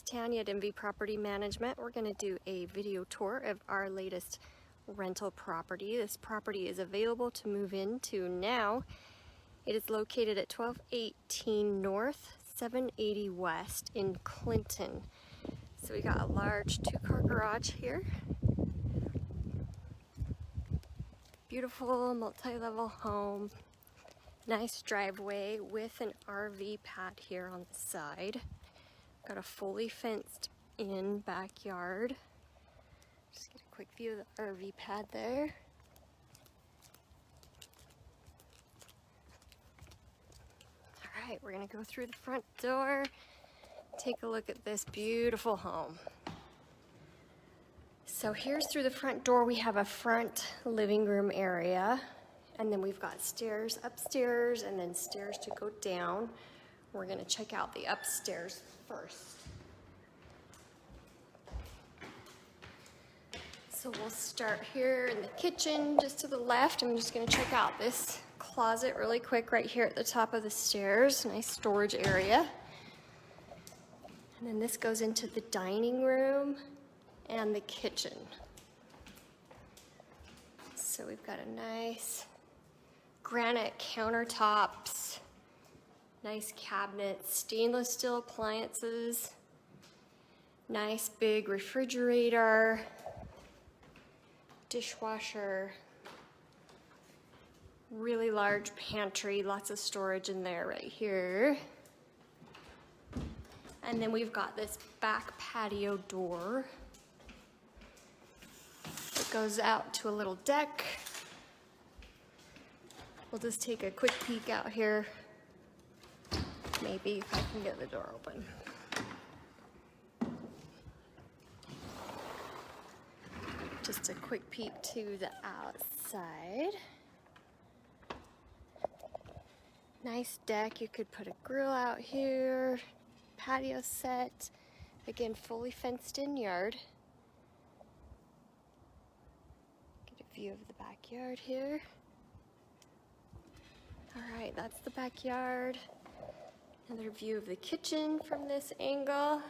Tanya at MV Property Management. We're going to do a video tour of our latest rental property. This property is available to move into now. It is located at 1218 North, 780 West in Clinton. So we got a large two-car garage here. Beautiful multi-level home. Nice driveway with an RV pad here on the side. Got a fully fenced in backyard. Just get a quick view of the RV pad there. All right, we're gonna go through the front door, take a look at this beautiful home. So here's through the front door. We have a front living room area, and then we've got stairs upstairs and then stairs to go down. We're gonna check out the upstairs first. So we'll start here in the kitchen, just to the left. I'm just gonna check out this closet really quick right here at the top of the stairs. Nice storage area. And then this goes into the dining room and the kitchen. So we've got a nice granite countertops, nice cabinets, stainless steel appliances, nice big refrigerator, dishwasher, really large pantry, lots of storage in there right here. And then we've got this back patio door. It goes out to a little deck. We'll just take a quick peek out here. Maybe if I can get the door open. Just a quick peek to the outside. Nice deck. You could put a grill out here. Patio set. Again, fully fenced in yard. Get a view of the backyard here. All right, that's the backyard. Another view of the kitchen from this angle.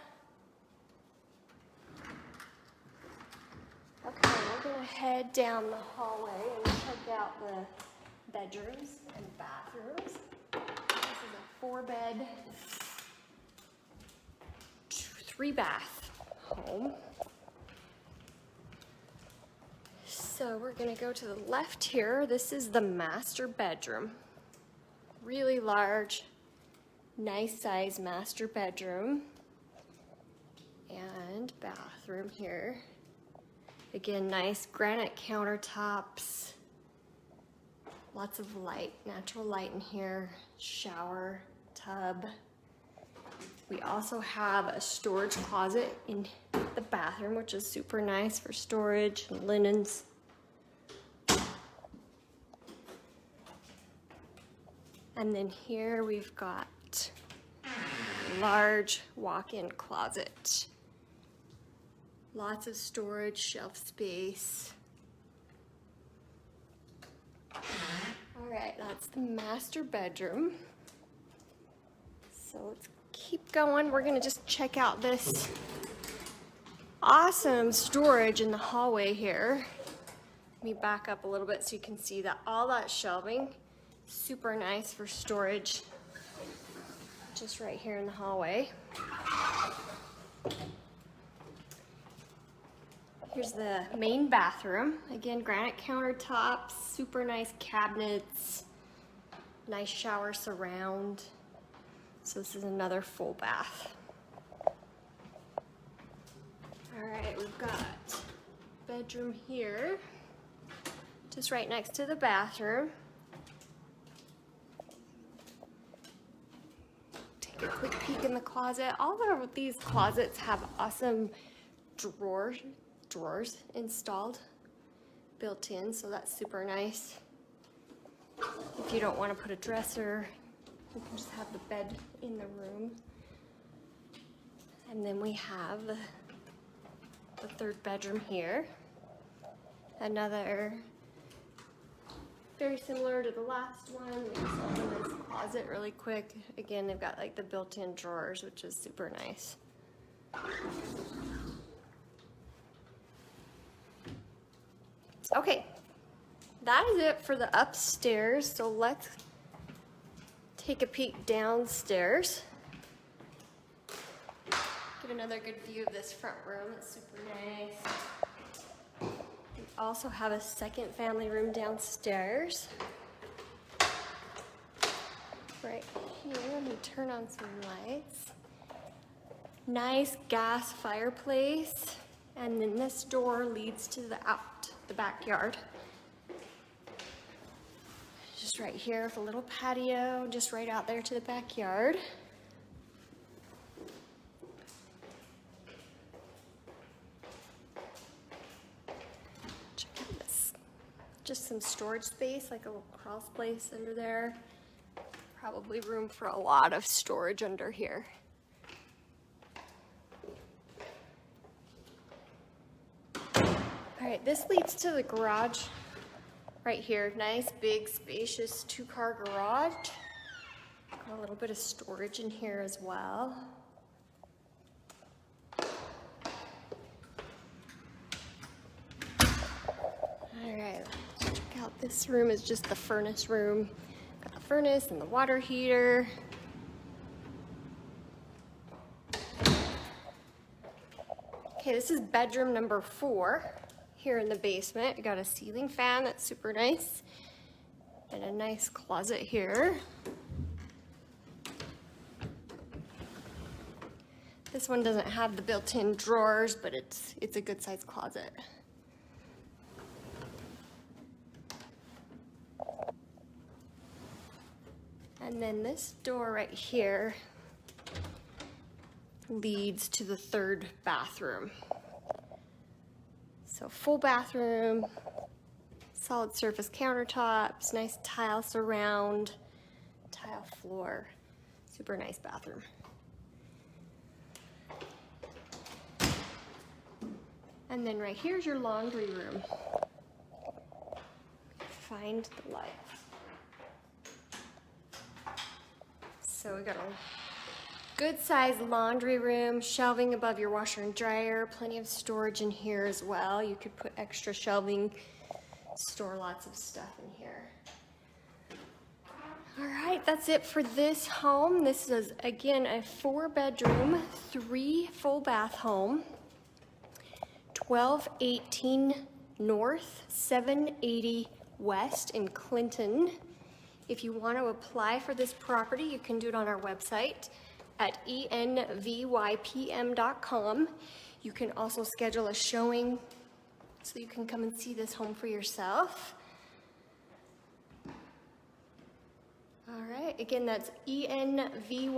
Okay, we're gonna head down the hallway and check out the bedrooms and bathrooms. This is a 4-bed, 3-bath home. So we're gonna go to the left here. This is the master bedroom. Really large, nice size master bedroom and bathroom here. Again, nice granite countertops, lots of light, natural light in here, shower, tub. We also have a storage closet in the bathroom, which is super nice for storage and linens. And then here we've got a large walk-in closet. Lots of storage, shelf space. All right, that's the master bedroom. So let's keep going. We're gonna just check out this awesome storage in the hallway here. Let me back up a little bit so you can see that all that shelving, super nice for storage, just right here in the hallway. Here's the main bathroom. Again, granite countertops, super nice cabinets, nice shower surround. So this is another full bath. All right, we've got bedroom here, just right next to the bathroom. Take a quick peek in the closet. All of these closets have awesome drawers installed, built in, so that's super nice. If you don't want to put a dresser, you can just have the bed in the room. And then we have the third bedroom here. Another very similar to the last one. We just open this closet really quick. Again, they've got like the built-in drawers, which is super nice. Okay, that is it for the upstairs. So let's take a peek downstairs. Get another good view of this front room. It's super nice. We also have a second family room downstairs. Right here, let me turn on some lights. Nice gas fireplace. And then this door leads to the backyard. Just right here with a little patio, just right out there to the backyard. Check out this. Just some storage space, like a little crawl space under there. Probably room for a lot of storage under here. All right, this leads to the garage right here. Nice, big, spacious two-car garage. Got a little bit of storage in here as well. All right, let's check out this room. Is just the furnace room. Got the furnace and the water heater. Okay, this is bedroom number 4 here in the basement. We got a ceiling fan that's super nice and a nice closet here. This one doesn't have the built-in drawers, but it's a good sized closet. And then this door right here leads to the 3rd bathroom. So full bathroom, solid surface countertops, nice tile surround, tile floor, super nice bathroom. And then right here's your laundry room. Find the light. So we got a good sized laundry room, shelving above your washer and dryer, plenty of storage in here as well. You could put extra shelving, store lots of stuff in here. All right, that's it for this home. This is, again, a 4-bedroom, 3 full bath home, 1218 North, 780 West in Clinton. If you want to apply for this property, you can do it on our website at envypm.com. You can also schedule a showing so you can come and see this home for yourself. All right, again, that's envypm.com.